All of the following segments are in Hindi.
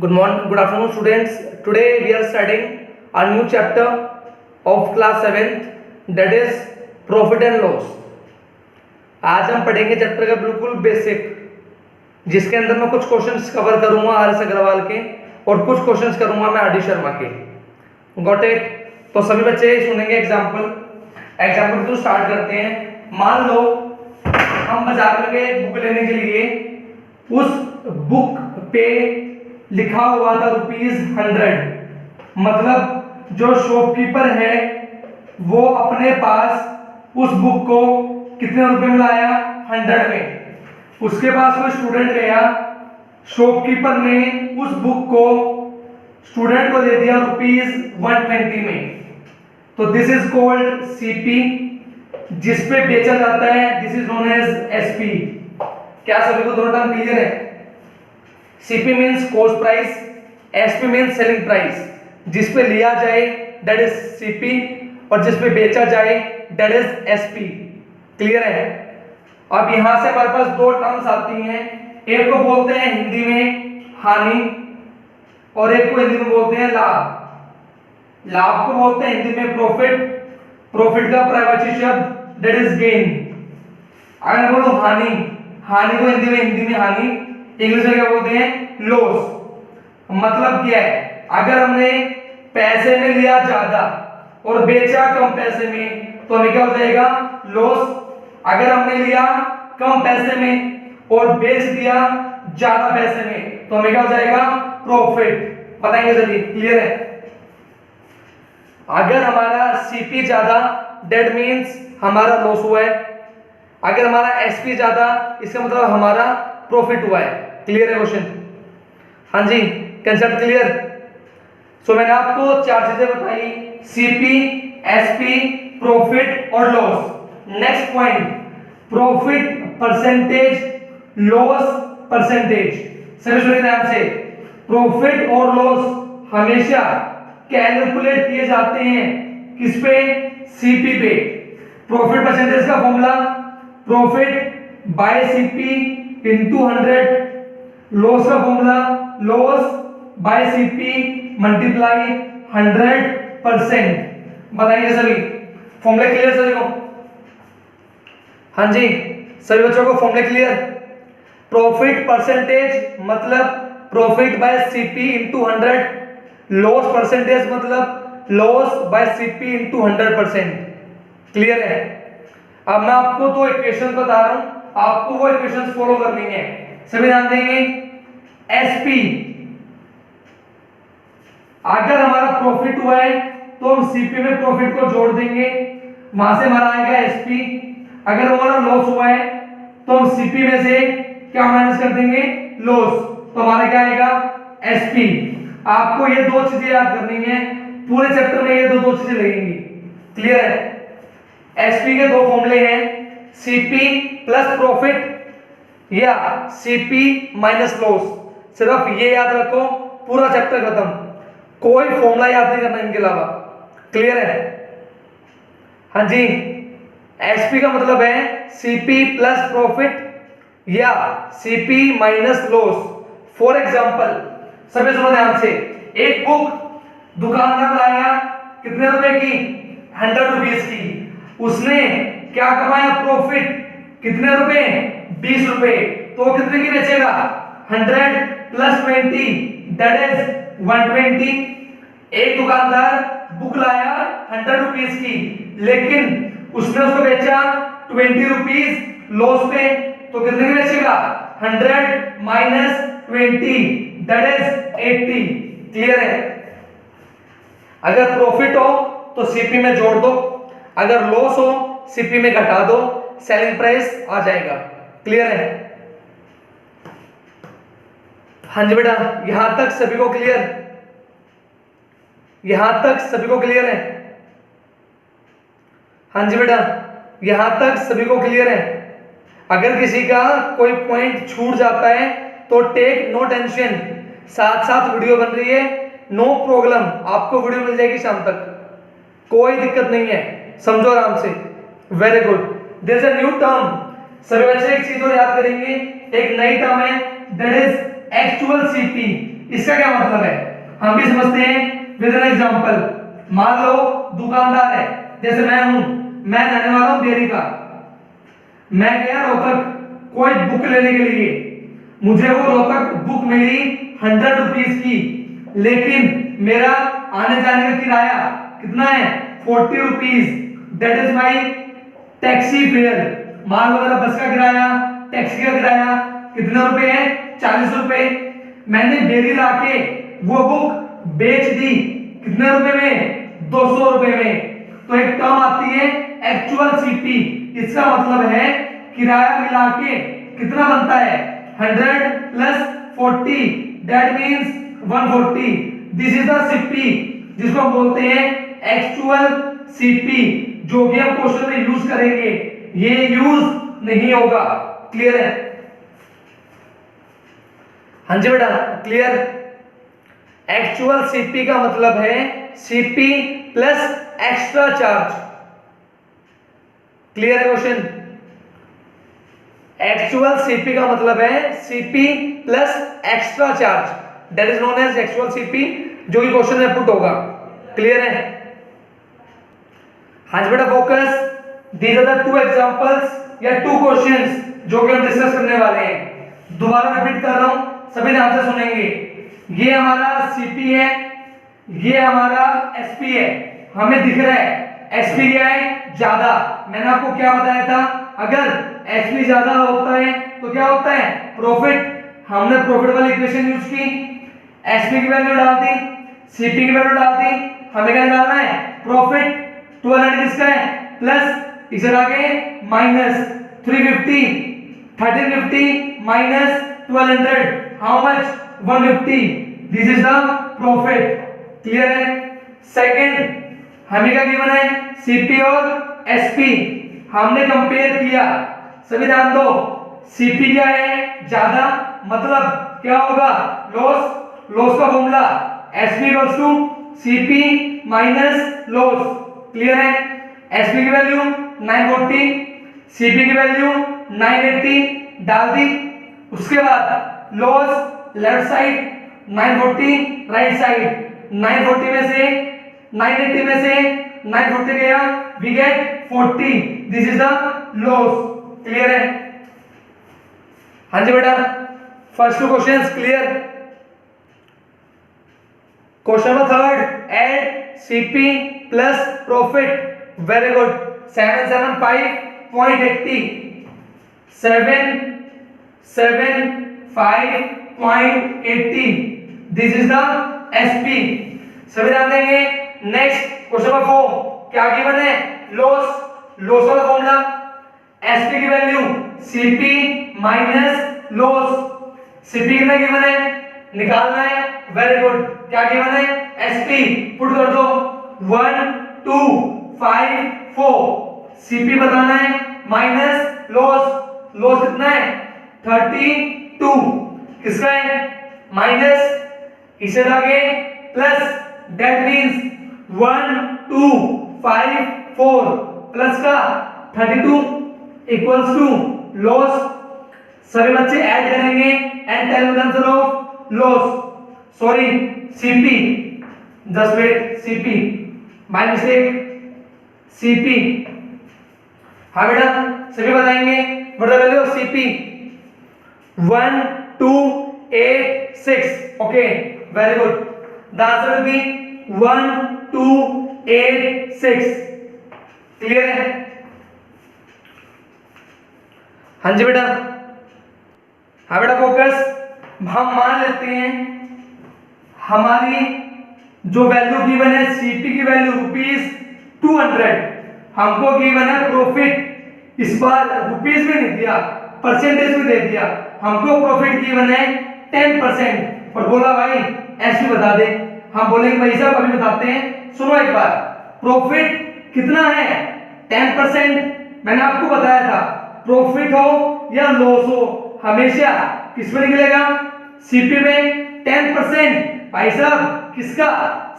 Good morning, good afternoon, students. Today we are studying a new chapter of class 7th, that is profit and loss. आज हम पढ़ेंगे चैप्टर का बिल्कुल बेसिक, जिसके अंदर मैं कुछ क्वेश्चंस कवर करूंगा आर.एस. अग्रवाल के और कुछ क्वेश्चंस करूंगा मैं आर.डी. शर्मा के. Got it? तो सभी बच्चे सुनेंगे एग्जाम्पल तो स्टार्ट करते हैं. मान लो हम बाजार में गए बुक लेने के लिए, उस बुक पे लिखा हुआ था ₹100. मतलब जो शॉपकीपर है वो अपने पास उस बुक को कितने रुपए में लाया? 100 में. उसके पास कोई स्टूडेंट गया, शॉपकीपर ने उस बुक को स्टूडेंट को दे दिया ₹120 में. तो दिस इज कॉल्ड सीपी, जिस पे बेचा जाता है. This is known as SP. क्या सभी को दोनों टर्म क्लियर है? CP means cost price, SP means selling price. जिस पे लिया जाए दैट इज सीपी और जिस पे बेचा जाए दैट इज एसपी. क्लियर है? अब यहां से हमारे पास दो टर्म्स आती हैं. एक को बोलते हैं हिंदी में हानि और एक को हिंदी में बोलते हैं लाभ. लाभ को बोलते हैं हिंदी में प्रॉफिट. प्रॉफिट का पर्यायवाची शब्द दैट इज गेन. अगर बोलो हानि, हानि को हिंदी में हानि, इंग्लिश में क्या बोलते हैं? लॉस. मतलब क्या है? अगर हमने पैसे में लिया ज्यादा और बेचा कम पैसे में तो हमें क्या हो जाएगा? लॉस. अगर हमने लिया कम पैसे में और बेच दिया ज्यादा पैसे में तो हमें क्या हो जाएगा? प्रॉफिट. बताएंगे जल्दी. क्लियर है? अगर हमारा सीपी ज्यादा दैट मींस हमारा लॉस हुआ है. अगर हमारा एसपी ज्यादा इसका मतलब हमारा प्रॉफिट हुआ है. क्लियर है क्वेश्चन? हाँ जी, कंसेप्ट क्लियर? सो मैंने आपको चार चीजें बताई: सीपी, एसपी, प्रॉफिट और loss. Next point, profit percentage, loss percentage. सभी सुनिए ध्यान से. प्रॉफिट और लॉस हमेशा कैलकुलेट किए जाते हैं किस पे? सीपी पे. प्रॉफिट परसेंटेज का formula profit by CP into 100. Loss का formula loss by CP multiply 100%. बताएंगे सभी? फॉर्मूला क्लियर सभी को? हाँ जी, सभी बच्चों को फॉर्मूला क्लियर? प्रॉफिट परसेंटेज मतलब profit by CP into 100. Loss percentage मतलब loss by CP into 100%. Clear है? अब मैं आपको दो इक्वेशन बता रहा हूं, आपको वो इक्वेशन फॉलो करनी है. सभी ध्यान देंगे. एसपी, अगर हमारा प्रॉफिट हुआ है तो हम सीपी में प्रॉफिट को जोड़ देंगे, वहां से हमारा आएगा एसपी. अगर हमारा लॉस हुआ है तो हम सीपी में से क्या माइनस कर देंगे? लॉस. तो हमारा क्या आएगा? एसपी. आपको ये दो चीजें याद करनी है. पूरे चैप्टर में ये दो चीजें लगेंगी. क्लियर है? एसपी के दो फॉर्मूले हैं, सीपी प्लस प्रॉफिट या सीपी माइनस लॉस. सिर्फ ये याद रखो, पूरा चैप्टर खत्म. कोई फॉर्मूला याद नहीं करना इनके अलावा. क्लियर है? हाँ जी. एसपी का मतलब है सीपी प्लस प्रॉफिट या CP minus loss. For example, सभी सुनो ध्यान से. एक बुक दुकानदार लाया कितने रुपए की? 100 रुपीस की. उसने क्या कमाया? प्रॉफिट. कितने रुपए? 20 रुपए. तो कितने की बेचेगा? 100 प्लस 20 दैट इज 120. एक दुकानदार बुक लाया 100 रुपीस की, लेकिन उसने उसको बेचा 20 रुपीस लॉस पे. तो कितने की बेचेगा? 100 माइनस 20 दैट इज 80. क्लियर है? अगर प्रॉफिट हो तो सीपी में जोड़ दो, अगर लॉस हो सीपी में घटा दो, सेलिंग प्राइस आ जाएगा. क्लियर है? हाँ जी बेटा, यहां तक सभी को क्लियर? यहां तक सभी को क्लियर है? हाँ जी बेटा, यहां तक सभी को क्लियर है? अगर किसी का कोई पॉइंट छूट जाता है तो टेक नो टेंशन, साथ साथ वीडियो बन रही है, नो प्रॉब्लम. आपको वीडियो मिल जाएगी शाम तक, कोई दिक्कत नहीं है. समझो आराम से. Very good. There is a new term. सभी बच्चे एक चीज और याद करेंगे, एक नई टर्म है दैट इज एक्चुअल सीपी. इसका क्या मतलब है हम भी समझते हैं विद एन एग्जांपल। मान लो दुकानदार है, जैसे मैं हूं, मैं जाने वाला हूं डेयरी का, मैं गया रोहतक कोई बुक लेने के लिए, मुझे वो रोहतक बुक मिली 100 रुपीज की, लेकिन मेरा आने जाने का किराया कितना है 40 rupees, that is my taxi fare. मान लो मेरा बस का किराया, टैक्सी का किराया कितने रुपए है 40 रुपए। मैंने डेयरी लाके वो बुक बेच दी कितने रुपए में 200 रुपए में। तो एक टर्म आती है एक्चुअल सीपी, इसका मतलब है किराया मिला के कितना बनता है 100 plus 40, that means 140। This is the CP जिसको हम बोलते हैं एक्चुअल सीपी, जो कि हम क्वेश्चन में यूज करेंगे, ये यूज नहीं होगा। क्लियर है? हाँ जी बेटा क्लियर। एक्चुअल सीपी का मतलब है CP plus extra charge. Clear है क्वेश्चन? एक्चुअल सीपी का मतलब है CP plus extra charge, that is known as actual CP, जो कि क्वेश्चन में पुट होगा। क्लियर है? हाँ जी बेटा focus. These are the two examples या टू क्वेश्चंस जो कि हम डिस्कस करने वाले हैं। दोबारा रिपीट कर रहा हूं, सभी ध्यान से सुनेंगे। ये हमारा सीपी है, ये हमारा एसपी है, हमें दिख रहा है एसपी क्या है ज्यादा। मैंने आपको क्या बताया था, अगर एसपी ज्यादा होता है तो क्या होता है प्रॉफिट। हमने प्रॉफिट वाली इक्वेशन यूज की, एसपी की वैल्यू डाल दी, सीपी की वैल्यू डाल दी, हमें क्या निकालना है प्रॉफिट। 1200 किसका है प्लस, इधर आगे minus 350, 1350 minus 1200, how much 150, this is the profit. Clear है? सेकंड हमें क्या गिवन है सीपी और एसपी, हमने कंपेयर किया, सभी ध्यान दो। सीपी क्या है ज्यादा, मतलब क्या होगा लॉस, लॉस का formula SP equals to CP minus loss. Clear है? एसपी की वैल्यू 940, सीपी की वैल्यू 980 डाल दी। उसके बाद loss left side 940, right side 940 में से 980 में से 940 गया, we get 40, this is the loss. Clear है? हाँ जी बेटा first two questions clear. Question number third, add CP plus profit. Very good, 775.80, 775.80, this is the SP. सभी ध्यान देंगे। नेक्स्ट क्वेश्चन नंबर 4, क्या गिवन है लॉस, लॉस वाला फॉर्मूला एसपी की value CP minus loss. CP कितना गिवन है निकालना है, वेरी गुड। क्या गिवन है एसपी, पुट कर दो 1254, सीपी बताना है माइनस लॉस, लॉस कितना है 32, किसका है माइनस, इसे आगे प्लस, दैट मींस 1254 प्लस का 32 इक्वल्स टू लॉस। सभी बच्चे ऐड करेंगे and tell me the answer of loss, sorry CP, just wait, CP by mistake, CP. हाँ बेटा सभी बताएंगे what the value of CP 1286, okay very good, the answer will be 1286। Clear है? हाँ जी बेटा, हाँ बेटा फोकस। हम मान लेते हैं हमारी जो वैल्यू गिवन है सीपी की वैल्यू ₹200, हमको गिवन है प्रॉफिट, इस बार रुपीस भी नहीं दिया, परसेंटेज भी दे दिया, हमको प्रॉफिट गिवन है 10%, और बोला भाई ऐसे बता दे। हम बोलेंगे भाई साहब अभी बताते हैं, सुनो एक बार, प्रॉफिट कितना है 10%। मैंने आपको बताया था प्रॉफिट हो या लॉस हो हमेशा किस में निकलेगा सीपी में 10%। भाई साहब किसका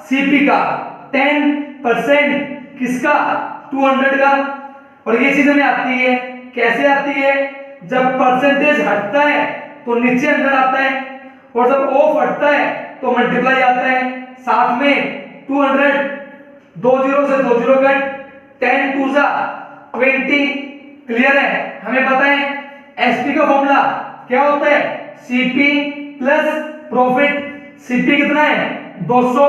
सीपी का 10%, किसका 200 का। और ये चीज हमें आती है, कैसे आती है, जब परसेंटेज हटता है तो नीचे 100 आता है, और जब ओ फटता है तो मल्टीप्लाई आता है, साथ में 200, 20 से 20 कट, 10 2 जा 20। क्लियर है? हमें पता है एसपी का फॉर्मूला क्या होता है, सीपी प्लस प्रॉफिट। सीपी कितना है 200,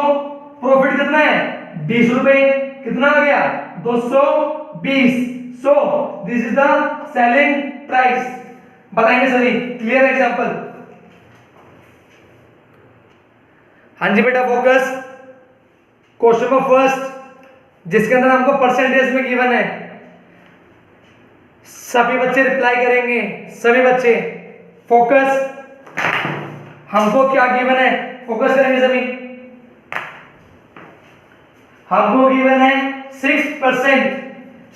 प्रॉफिट कितना है 20 रुपए, कितना आ गया 220। So this is the selling price. बताएंगे सभी, क्लियर एग्जांपल? हाँ जी बेटा फोकस। क्वेश्चन नंबर फर्स्ट जिसके अंदर हमको परसेंटेज में गिवन है, सभी बच्चे रिप्लाई करेंगे, सभी बच्चे। फोकस। हमको क्या गिवन है, फोकस करेंगे सभी। हमको गिवन है 6%।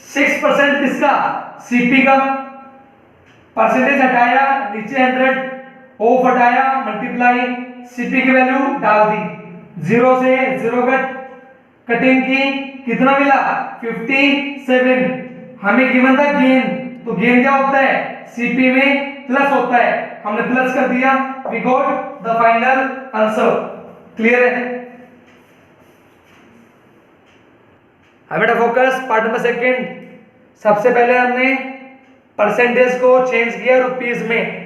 6% किसका, सीपी का। परसेंटेज हटाया, नीचे 100, ऑफ हटाया, मल्टीप्लाई, सीपी की वैल्यू डाल दी, 0 से 0 कट, कटिंग की, कितना मिला 57। हमें गिवन था गेन, तो गेन क्या होता है, सीपी में प्लस होता है, हमने प्लस कर दिया, we got the final answer. Clear है? हाँ बेटा फोकस। पार्ट नंबर सेकंड, सबसे पहले हमने परसेंटेज को चेंज किया रुपीस में।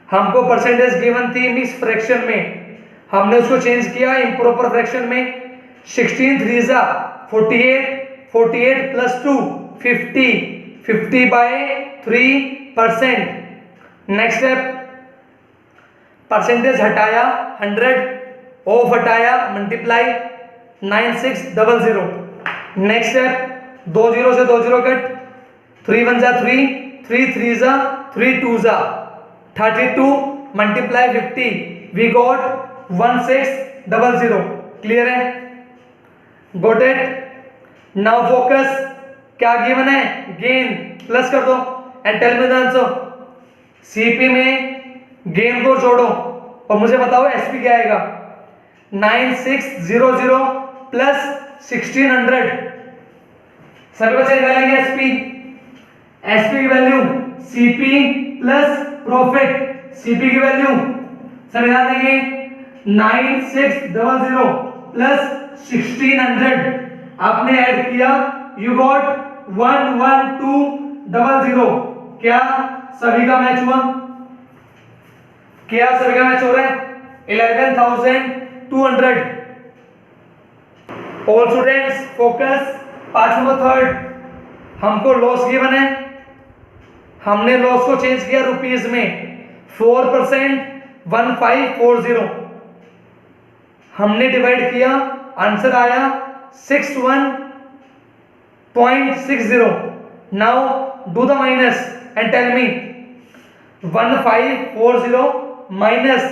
हमको परसेंटेज गिवन थी मिक्स फ्रैक्शन में, हमने उसको चेंज किया इम्प्रॉपर फ्रैक्शन में। 16 3 जा 48, 48 प्लस 2 50, 50/3%। नेक्स्ट स्टेप, परसेंटेज हटाया 100, ऑफ हटाया, मल्टीप्लाई, 9600। नेक्स्ट स्टेप, 20 से 20 कट, 3 1 जा 3, 3 3 जा 3 2 जा 32, मल्टीप्लाई 50, वी गॉट 1600। क्लियर है? Got it? Now focus. क्या गिवन है, गेन, प्लस कर दो and tell me the answer. CP में गेन को जोड़ो और मुझे बताओ एसपी क्या आएगा। 9600 प्लस 1600, सभी बच्चे निकालेंगे एसपी। एसपी की value CP plus profit, CP की वैल्यू सभी ध्यान देंगे 9600 प्लस 1600, आपने ऐड किया, यू गॉट 11200। क्या सभी का मैच हुआ? क्या सभी का मैच हो रहा है? 11200। All students focus. Part number third, हमको लॉस गिवन है, हमने लॉस को चेंज किया रुपीस में। 4% 1540, हमने डिवाइड किया, आंसर आया 61.60। Now do the minus and tell me 1540 minus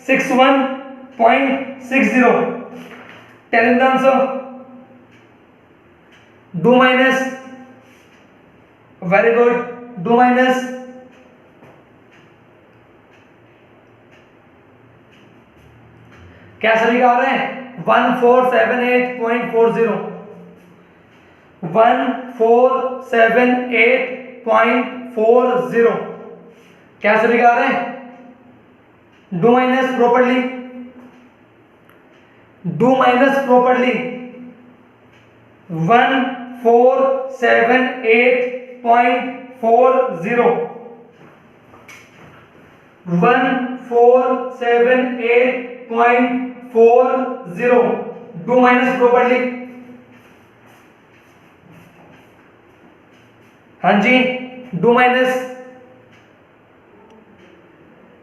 61.60, tell me the answer. Do minus, very good, do minus. क्या सभी का आ रहा है 1478.40, 1478.40, क्या सभी का आ रहा है? Do minus properly, do minus properly. 1478.40, 1478.40, do minus properly. हाँ जी, डू माइनस।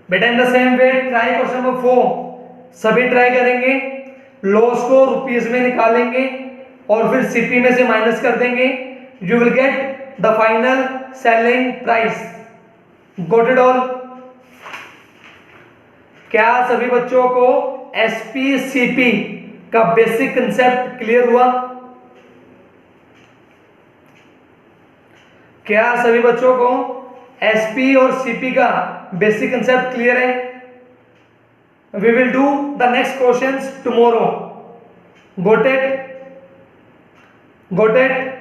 बेटा in the same way try question number 4, सभी ट्राई करेंगे, लॉस को रुपीस में निकालेंगे और फिर सीपी में से माइनस कर देंगे, you will get the final selling price. Got it all? क्या सभी बच्चों को एसपी सीपी का बेसिक कंसेप्ट क्लियर हुआ? क्या सभी बच्चों को एसपी और सीपी का बेसिक कंसेप्ट क्लियर है? We will do the next questions tomorrow. Got it? Got it?